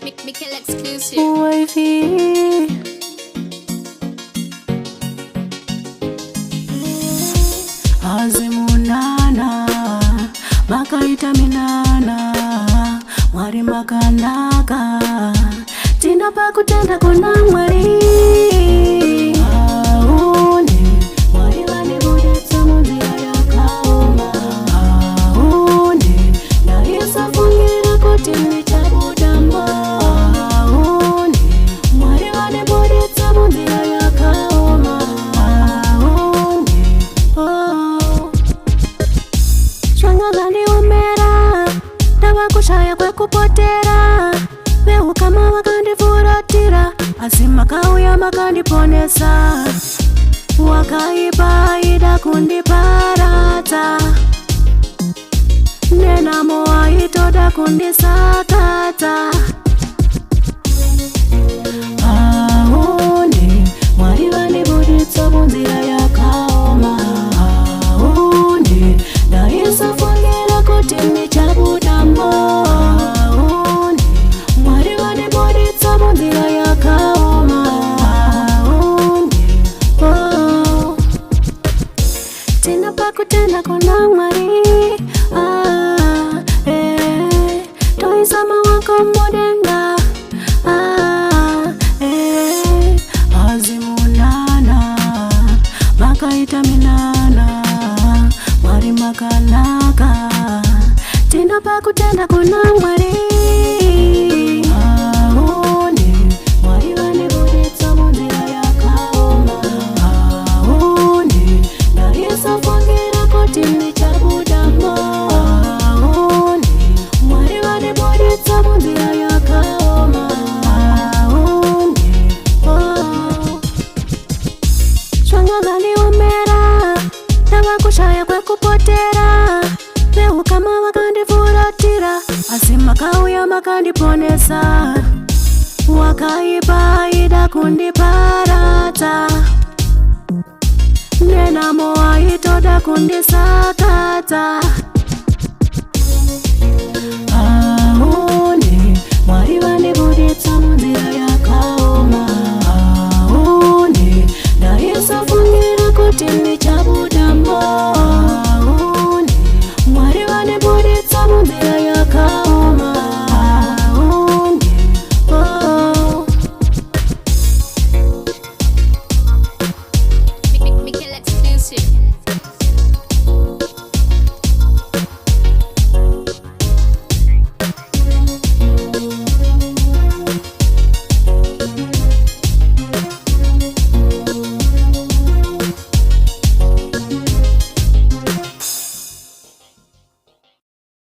Mikkel exclusive. Wifey, azimunana makaita minana mwari makanaka tina pakutenda kuna mwari aone mwari vanibuditsa munzira yakaoma aone ndaisafungira kuti ndichabudamo aone mwari vanibuditsa munzira yakaoma aone zvanga zvandiomera ndava kushaya kwekupotera veukama vakandifuratira asi makauya makandiponesa wakaipa ida kundiparadza nenamo waitoda kundisakadza aone mwari vanibuditsa munzira yakaoma aone ndaisafungira kuti ndichabudamo aone mwari vanibuditsa munzira yakaoma aone tina pakutenda kuna mwari toisama wako mudenga azimunana makaita minana mwari makanaka tina pakutenda kuna mwari aone mwari vanibuditsa munzira yakaoma aone ndaisafungira kuti ndichabudamo aone mwari vanibuditsa munzira yakaoma aone zvanga zvandiomera ndava kushaya kwekupotera veukama vakandifuratira asi makauya makandiponesa wakaipa ida kundiparadza nenamo waitoda kundisakadza